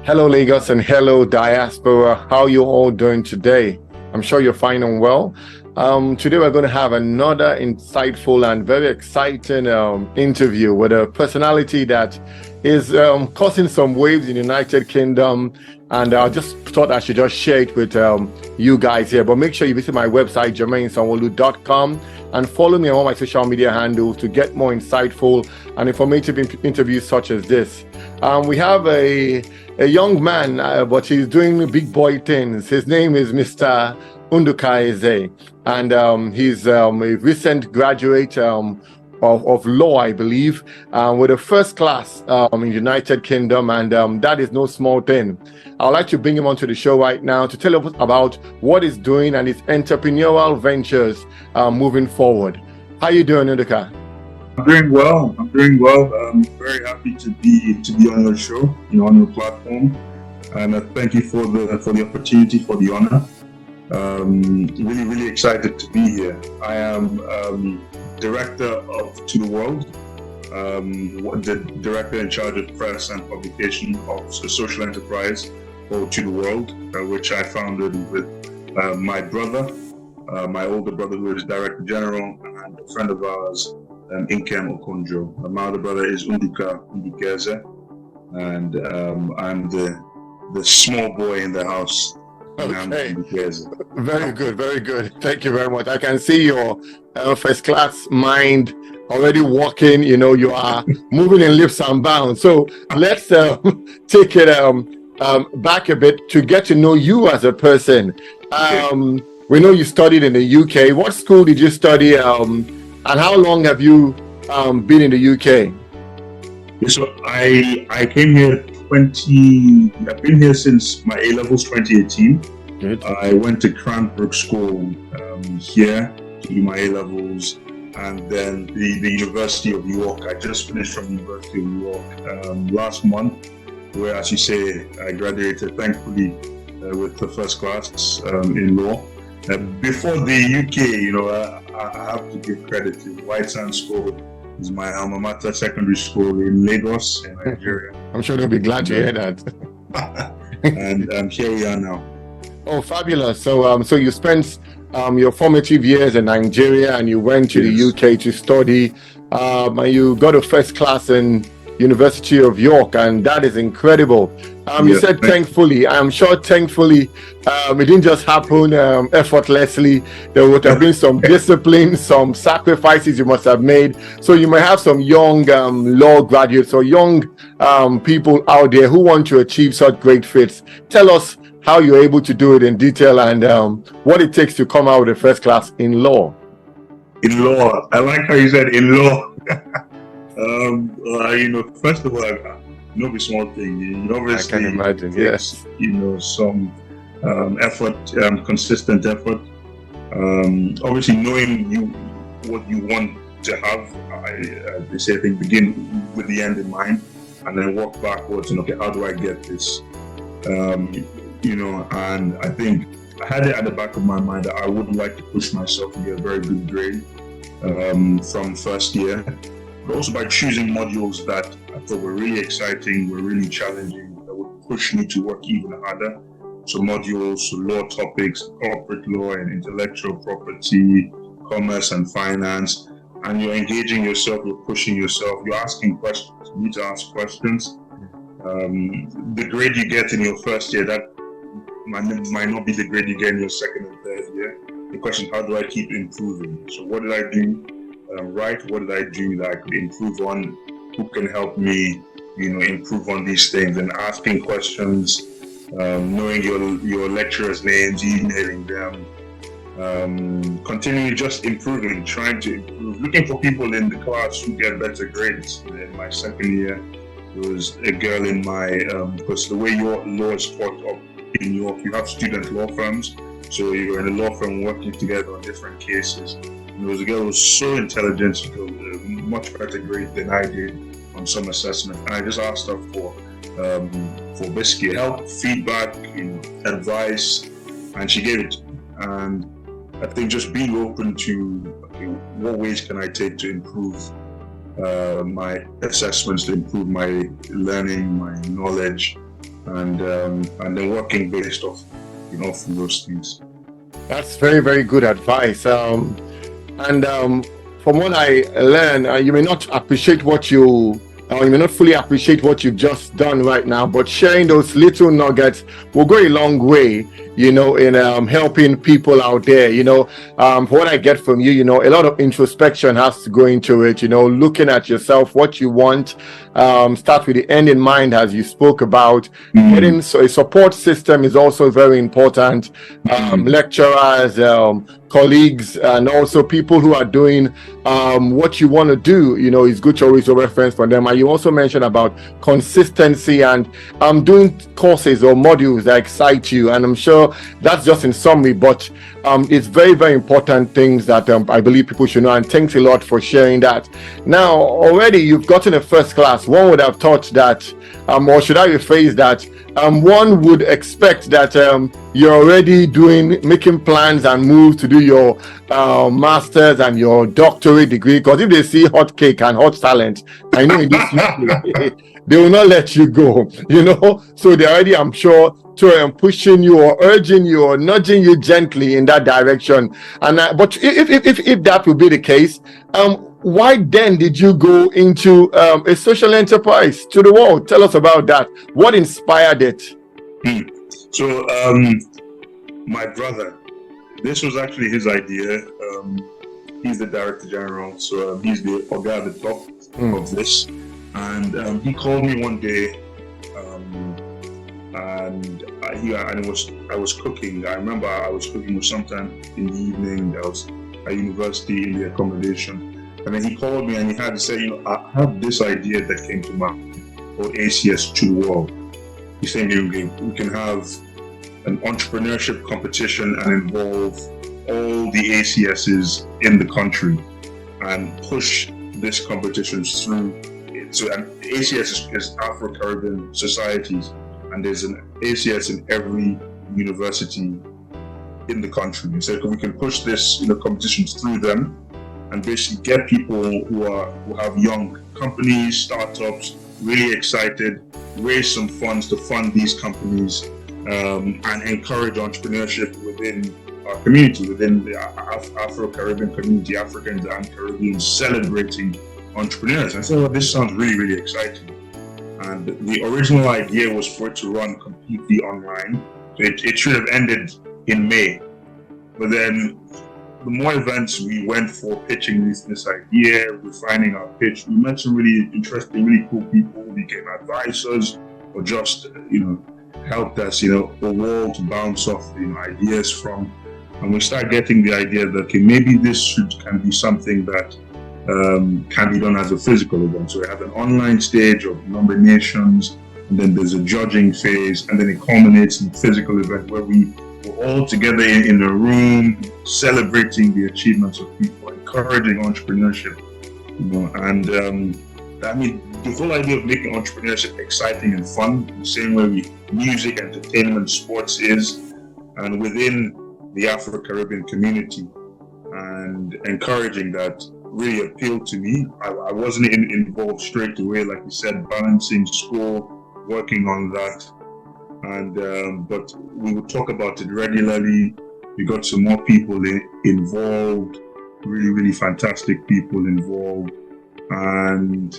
Hello, Lagos, and hello, diaspora. How you all doing today? I'm sure you're fine and well. Today, we're going to have another insightful and very exciting interview with a personality that is causing some waves in the United Kingdom. And I just thought I should just share it with you guys here. But make sure you visit my website, jermainesanwo-olu.com, and follow me on all my social media handles to get more insightful and informative interviews such as this. We have a young man, but he's doing big boy things. His name is Mr. Nduka-Eze, and he's a recent graduate of law, I believe, with a first class in the United Kingdom, and that is no small thing. I'd like to bring him onto the show right now to tell us about what he's doing and his entrepreneurial ventures moving forward. How you doing, Nduka? I'm doing well. I'm very happy to be on your show, on your platform, and thank you for the opportunity, for the honor. Really excited to be here. I am director of To the World, the director in charge of press and publication of a social enterprise called To the World, which I founded with my brother, my older brother, who is director general, and a friend of ours, Nkem Okonjo. My older brother is Nduka-Eze, and I'm the small boy in the house. Okay. Very good. Thank you very much. I can see your first class mind already walking. You are moving in leaps and bounds. So let's take it back a bit to get to know you as a person. We know you studied in the UK. What school did you study? And how long have you been in the UK? So I came here I've been here since my A-levels 2018. Good. I went to Cranbrook School here to do my A-levels, and then the University of York. I just finished from the University of York last month, where, as you say, I graduated, thankfully, with the first class in law. Before the UK, I have to give credit to White Sands School. Is my alma mater, secondary school in Lagos, in Nigeria. I'm sure they'll be glad to hear that. and here we are now. Oh, fabulous! So you spent your formative years in Nigeria, and you went to the UK to study, and you got a first class in University of York, and that is incredible. You said thankfully. I'm sure thankfully it didn't just happen effortlessly. There would have been some discipline, some sacrifices you must have made. So you might have some young law graduates or young people out there who want to achieve such great feats. Tell us how you're able to do it in detail, and what it takes to come out with a first class in law. In law, I like how you said in law. First of all, no small thing. Obviously, I can imagine. Yes. Some effort, consistent effort. Obviously, knowing what you want to have. They say, I think, begin with the end in mind, and then walk backwards. And okay, how do I get this? And I think I had it at the back of my mind that I would like to push myself to get a very good grade from first year. But also by choosing modules that I thought were really exciting, were really challenging, that would push me to work even harder. So modules, law topics, corporate law and intellectual property, commerce and finance. And you're engaging yourself, you're pushing yourself, you're asking questions. You need to ask questions. The grade you get in your first year, that might not be the grade you get in your second and third year. The question, how do I keep improving? So what did I do right? What did I do that I could improve on? Who can help me, improve on these things? And asking questions, knowing your lecturers' names, emailing them, continually just improving, trying to improve, looking for people in the class who get better grades. In my second year, there was a girl in my, because the way your law is taught up in York, you have student law firms, so you're in a law firm working together on different cases. There was a girl who was so intelligent, she got a much better grade than I did on some assessment. And I just asked her for basically help, feedback, advice, and she gave it. And I think just being open to, okay, what ways can I take to improve my assessments, to improve my learning, my knowledge, and then working based off those things. That's very, very good advice. And from what I learned, you may not appreciate you may not fully appreciate what you've just done right now, but sharing those little nuggets will go a long way, in helping people out there. For what I get from you, a lot of introspection has to go into it, looking at yourself, what you want, start with the end in mind, as you spoke about. Getting a support system is also very important. Lecturers, colleagues, and also people who are doing what you want to do, is good to always reference for them. And you also mentioned about consistency and doing courses or modules that excite you. And I'm sure that's just in summary, but it's very, very important things that I believe people should know. And thanks a lot for sharing that. Now, already you've gotten a first class. One would have thought that, or should I rephrase that? One would expect that you're already making plans and moves to do your master's and your doctorate degree. Because if they see hot cake and hot talent, I know in this they will not let you go. So they already, I'm sure, pushing you or urging you or nudging you gently in that direction. And but if that would be the case, why then did you go into a social enterprise to the world? Tell us about that. What inspired it? So my brother, this was actually his idea. He's the director general, so he's the guy at the top of this. And he called me one day, and I was cooking. I remember I was cooking sometime in the evening. I was at university in the accommodation. And then he called me and he had to say, I have this idea that came to mind called ACS to the world. He's saying we can have an entrepreneurship competition and involve all the ACSs in the country and push this competition through. So an ACS is Afro-Caribbean societies, and there's an ACS in every university in the country. So we can push this competitions through them, and basically get people who have young companies, startups, really excited, raise some funds to fund these companies, and encourage entrepreneurship within our community, within the Afro-Caribbean community, Africans and Caribbeans celebrating entrepreneurs. I said, this sounds really, really exciting. And the original idea was for it to run completely online. So it should have ended in May. But then the more events we went for pitching this idea, refining our pitch, we met some really interesting, really cool people who became advisors or just, helped us, a wall to bounce off, ideas from. And we start getting the idea that maybe this can be something that can be done as a physical event. So we have an online stage of nominations, and then there's a judging phase, and then it culminates in a physical event where we're all together in a room, celebrating the achievements of people, encouraging entrepreneurship, and the whole idea of making entrepreneurship exciting and fun, the same way music, entertainment, sports is, and within the Afro-Caribbean community, and encouraging that really appealed to me. I wasn't involved straight away, like you said, balancing school, working on that. And but we would talk about it regularly. We got some more people involved, really, really fantastic people involved, and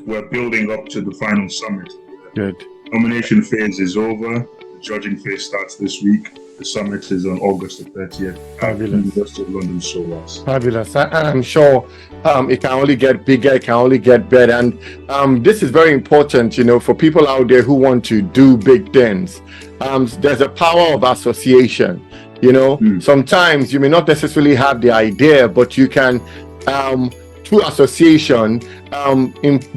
we're building up to the final summit. Good. Nomination phase is over. The judging phase starts this week. The summit is on August the 30th at the University of London SOAS. Fabulous. And I'm sure it can only get bigger, it can only get better. And this is very important, for people out there who want to do big things. There's a power of association. Sometimes you may not necessarily have the idea, but you can, through association,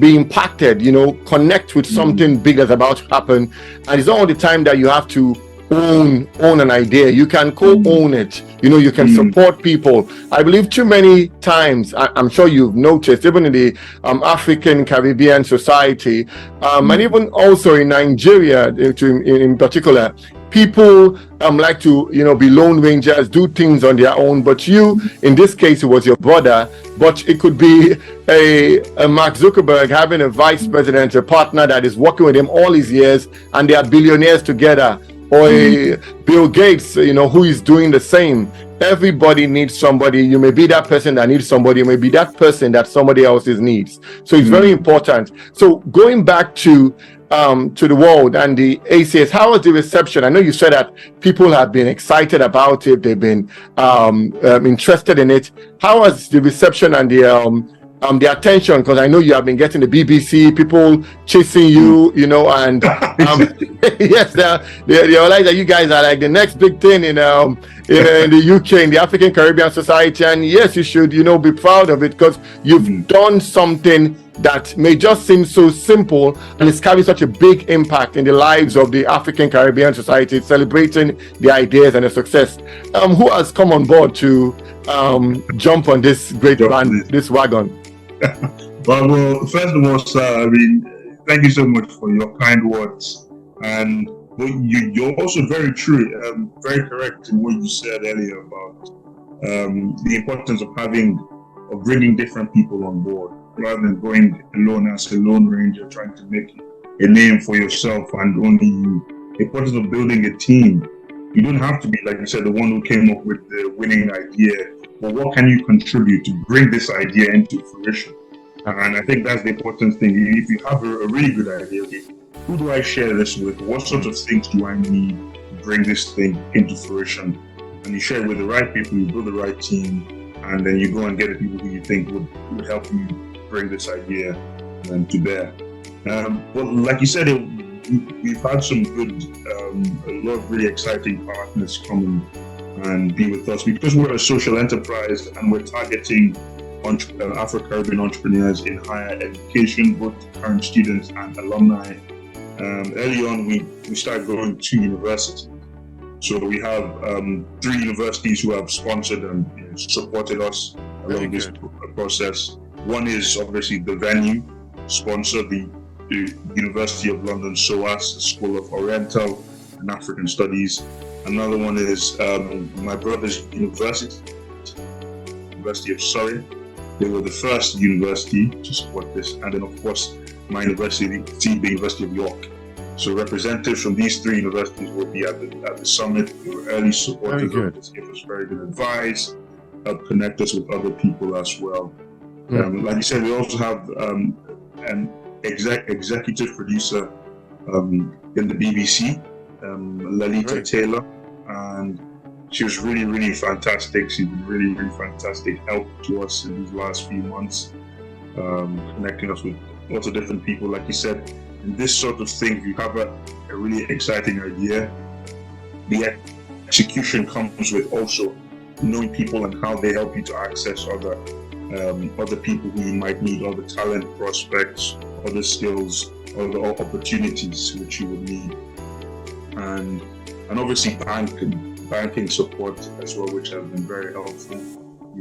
be impacted, connect with something big that's about to happen. And it's not all the time that you have to own an idea. You can co-own it. You can support people. I believe too many times, I'm sure you've noticed, even in the African-Caribbean society, and even also in Nigeria in particular, people like to, be lone rangers, do things on their own. But you, in this case, it was your brother, but it could be a Mark Zuckerberg having a vice president, a partner that is working with him all his years, and they are billionaires together. Or a Bill Gates, who is doing the same. Everybody needs somebody. You may be that person that needs somebody. You may be that person that somebody else's needs. So it's very important. So going back to the world and the ACS, how was the reception? I know you said that people have been excited about it. They've been interested in it. How was the reception and the attention? Because I know you have been getting the BBC, people chasing you, and yes, they're like that. You guys are like the next big thing in the UK, in the African Caribbean Society, and yes, you should, be proud of it because you've done something that may just seem so simple and it's carrying such a big impact in the lives of the African Caribbean Society, celebrating the ideas and the success. Who has come on board to jump on this great brand, this wagon? Well, first of all, sir, thank you so much for your kind words. And you're also very true, very correct in what you said earlier about the importance of bringing different people on board, rather than going alone as a lone ranger, trying to make a name for yourself and only you. The importance of building a team. You don't have to be, like you said, the one who came up with the winning idea. But what can you contribute to bring this idea into fruition? And I think that's the important thing. If you have a really good idea, okay, who do I share this with? What sort of things do I need to bring this thing into fruition? And you share it with the right people, you build the right team, and then you go and get the people who you think would help you bring this idea to bear. But like you said, we've had some good, a lot of really exciting partners come and be with us because we're a social enterprise and we're targeting Afro-Caribbean entrepreneurs in higher education, both current students and alumni. Early on, we started going to university. So we have 3 universities who have sponsored and supported us along this process. One is obviously the venue sponsor, the University of London SOAS, School of Oriental and African Studies. Another one is my brother's university, University of Surrey. They were the first university to support this. And then, of course, my university, the University of York. So representatives from these 3 universities will be at the summit. They were early supporters of this, give us very good advice, help connect us with other people as well. Like you said, we also have an executive producer in the BBC, Lalita Taylor, and she was really, really fantastic. She's been really, really fantastic help to us in these last few months, connecting us with lots of different people. Like you said, in this sort of thing, if you have a really exciting idea, the execution comes with also knowing people and how they help you to access other people who you might need, other talent prospects, other skills, other opportunities which you would need, and obviously banking support as well, which has been very helpful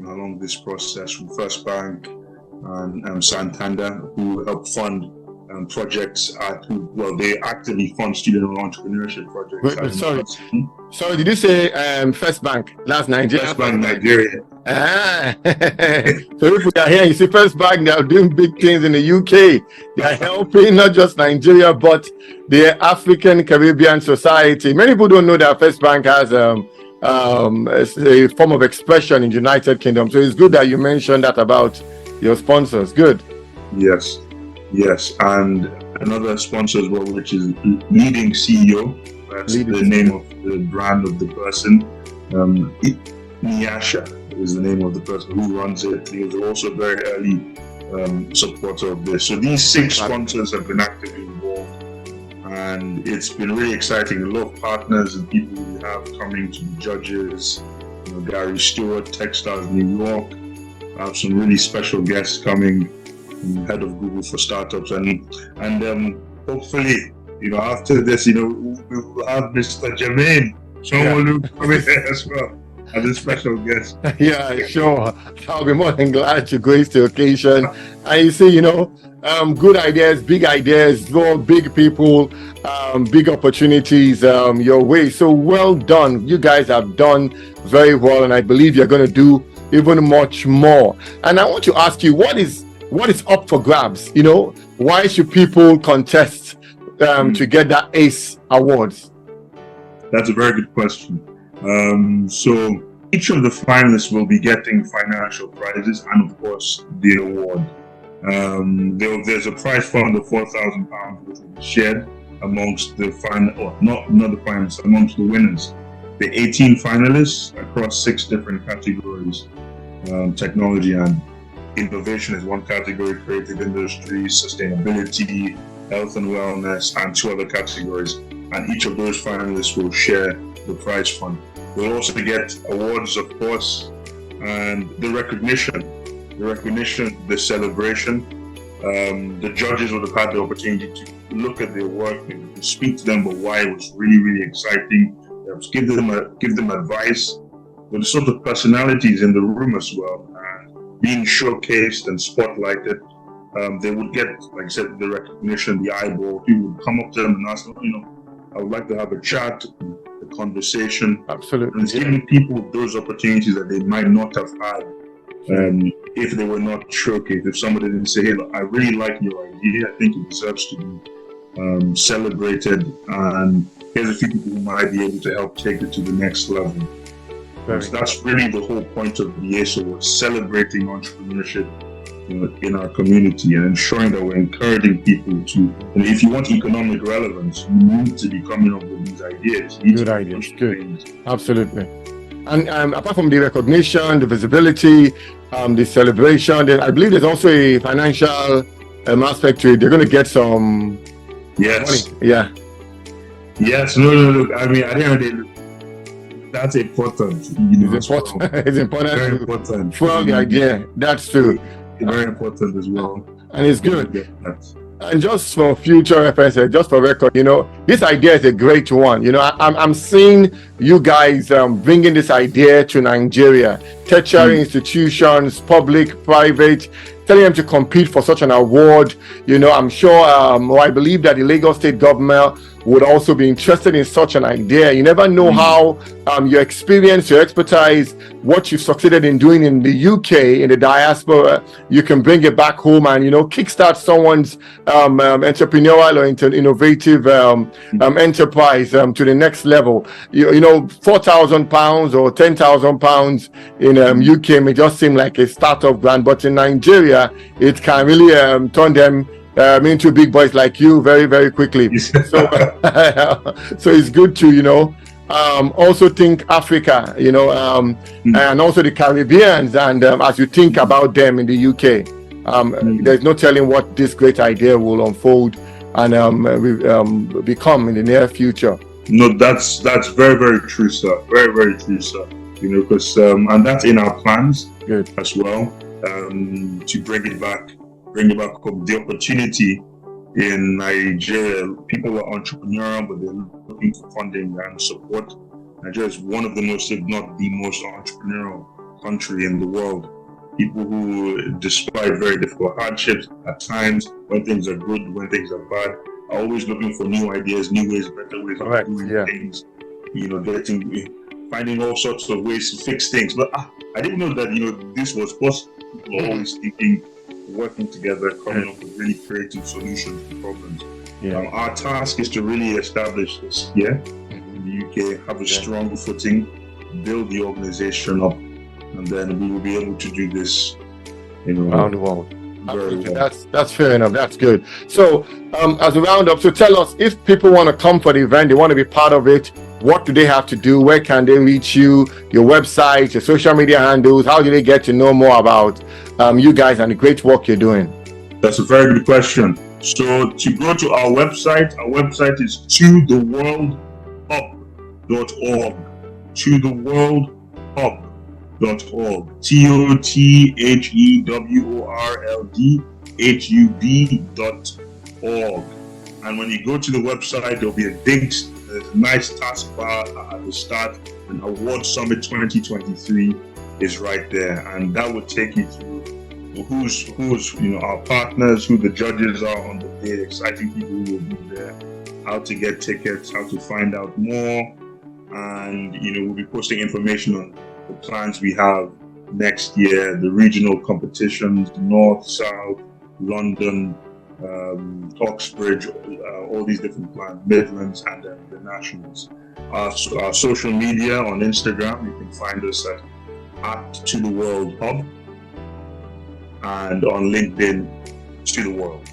along this process, from First Bank and Santander, who help fund projects they actively fund student entrepreneurship projects. Sorry, did you say First Bank? That's Nigeria. First Bank Nigeria. So if we are here, you see First Bank, they are doing big things in the UK. They are helping not just Nigeria, but the African Caribbean Society. Many people don't know that First Bank has a form of expression in the United Kingdom. So it's good that you mentioned that about your sponsors. Good. Yes, and another sponsor as well, which is Leading CEO. That's the name of the brand of the person. Nyasha is the name of the person who runs it. He was also a very early supporter of this. So these 6 sponsors have been actively involved, and it's been really exciting. A lot of partners and people we have coming to be judges. Gary Stewart, Techstars New York. I have some really special guests coming. Head of Google for startups, and hopefully after this, we will have Mr. Jermaine Shomolu coming there as well as a special guest. Yeah, sure. I'll be more than glad to grace the occasion. And you see, good ideas, draw big people, big opportunities your way. So well done. You guys have done very well, and I believe you're going to do even much more. And I want to ask you, what is up for grabs? Why should people contest to get that ACE awards? That's a very good question. So each of the finalists will be getting financial prizes and, of course, the award. There's a prize fund of £4,000 which will be shared amongst the amongst the winners. The 18 finalists across 6 different categories. Technology and innovation is one category, creative industries, sustainability, health and wellness, and 2 other categories. And each of those finalists will share the prize fund. We'll also get awards, of course, and the recognition, the celebration. The judges would have had the opportunity to look at their work and to speak to them about why it was really, really exciting. Give them advice. With the sort of personalities in the room as well, and being showcased and spotlighted, they would get, like I said, the recognition, the eyeball. People would come up to them and ask them, I would like to have a chat, a conversation. Absolutely. And it's giving people those opportunities that they might not have had if they were not showcased. If somebody didn't say, hey, look, I really like your idea, I think it deserves to be celebrated, and here's a few people who might be able to help take it to the next level. So that's really the whole point of the ACE Award, celebrating entrepreneurship in our community and ensuring that we're encouraging people to, and if you want economic relevance, you need to be coming up with these ideas. Good ideas, good. Absolutely. And apart from the recognition, the visibility, the celebration, then I believe there's also a financial aspect to it. They're going to get some money. Yeah. Yes, no, look, I mean, at the end of the day, that's important. It's important. It's important. Very important. For the idea, that's true. Very important as well. And it's good. And just for future reference, just for record, this idea is a great one. I'm seeing you guys bringing this idea to Nigeria, tertiary institutions, public, private, telling them to compete for such an award. I'm sure, I believe that the Lagos state government would also be interested in such an idea. You never know how your experience, your expertise, what you've succeeded in doing in the UK, in the diaspora, you can bring it back home and, kickstart someone's entrepreneurial or innovative enterprise to the next level. £4,000 or £10,000 in UK may just seem like a startup grant, but in Nigeria, it can really turn them into big boys like you very, very quickly. So it's good to also think Africa, and also the Caribbeans, and as you think about them in the UK, there's no telling what this great idea will unfold and become in the near future. No, that's very, very true, sir. Very, very true, sir. Because and that's in our plans as well, to bring it back up. The opportunity in Nigeria, people are entrepreneurial, but they're looking for funding and support. Nigeria is one of the most, if not the most, entrepreneurial country in the world. People who, despite very difficult hardships at times, when things are good, when things are bad, are always looking for new ideas, new ways, better ways of doing things. Finding all sorts of ways to fix things. But I didn't know that this was possible. People are always thinking, working together, coming up with really creative solutions to problems. Our task is to really establish this here in the UK, have a strong footing, build the organization up, and then we will be able to do this around the world. Very well. That's fair enough. That's good. So as a roundup, so tell us, if people want to come for the event, they want to be part of it, what do they have to do? Where can they reach you? Your website, your social media handles? How do they get to know more about you guys and the great work you're doing? That's a very good question. So to go to our website is totheworldhub.org. Totheworldhub.org. TOTHEWORLDHUB.org. And when you go to the website, there'll be there's a nice taskbar at the start. And Award Summit 2023 is right there, and that will take you through who's our partners, who the judges are on the day, exciting people who will be there, how to get tickets, how to find out more, and we'll be posting information on the plans we have next year, the regional competitions, North, South, London, Oxbridge, all these different plans, Midlands, and then the nationals. Our social media on Instagram, you can find us at To The World Hub, and on LinkedIn, To The World.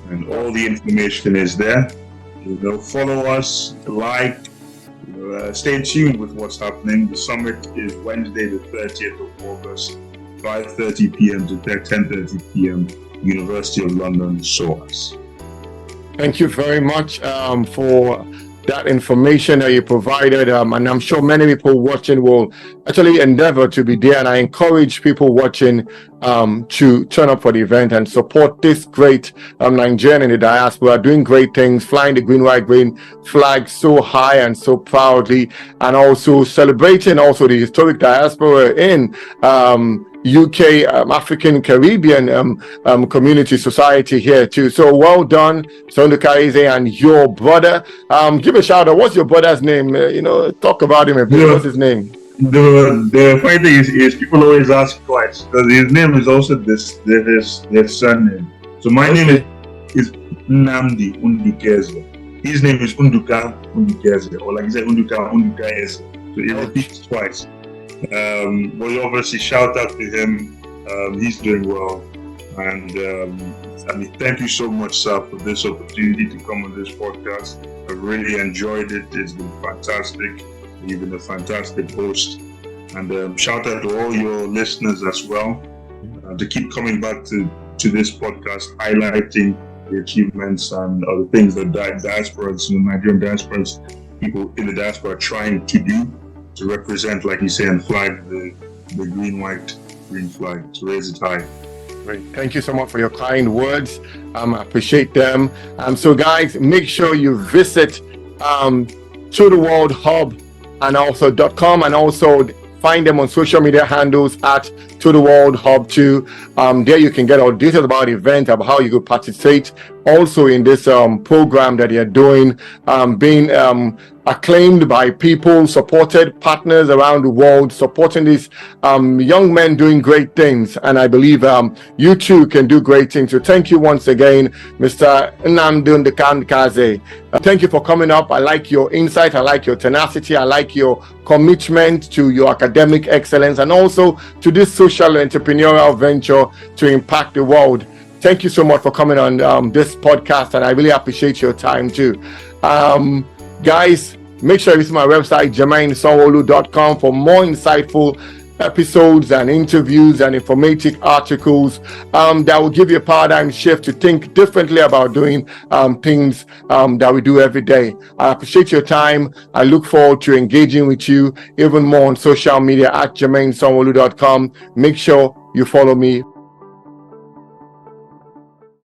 And all the information is there. Follow us, like, stay tuned with what's happening. The summit is Wednesday, the 30th of August, 5:30 p.m. to 10:30 p.m. University of London, SOAS. Thank you very much for that information that you provided, and I'm sure many people watching will actually endeavor to be there, and I encourage people watching to turn up for the event and support this great Nigerian in the diaspora doing great things, flying the green, white, green flag so high and so proudly, and also celebrating also the historic diaspora in UK, African-Caribbean community society here too. So well done, Nduka-Eze and your brother. Give a shout out. What's your brother's name? Talk about him a bit. What's his name? The funny thing is people always ask twice, because his name is also their surname. So my name is Nnamdi Nduka-Eze. His name is Nduka-Eze, or like I said, Nduka-Eze. So he repeats twice. But obviously shout out to him. He's doing well, and thank you so much, sir, for this opportunity to come on this podcast. I really enjoyed it. It's been fantastic. You've been a fantastic host, and shout out to all your listeners as well to keep coming back to this podcast, highlighting the achievements and other things that diasporas, Nigerian diasporas, people in the diaspora are trying to do to represent, like you say, and flag the green, white, green flag, to raise it high. Great. Thank you so much for your kind words. I appreciate them. So guys, make sure you visit To The World Hub and also .com, and also find them on social media handles at To The World Hub too. There you can get all details about the event, about how you could participate also in this program that you're doing, being acclaimed by people, supported partners around the world, supporting these young men doing great things. And I believe you too can do great things. So thank you once again, Mr. Nnamdi Nduka-Eze. Thank you for coming up. I like your insight. I like your tenacity. I like your commitment to your academic excellence and also to this social entrepreneurial venture to impact the world. Thank you so much for coming on this podcast, and I really appreciate your time too. Guys, make sure you visit my website, jermainesonwolu.com, for more insightful episodes and interviews and informative articles that will give you a paradigm shift to think differently about doing things that we do every day. I appreciate your time. I look forward to engaging with you even more on social media at jermainesonwolu.com. Make sure you follow me.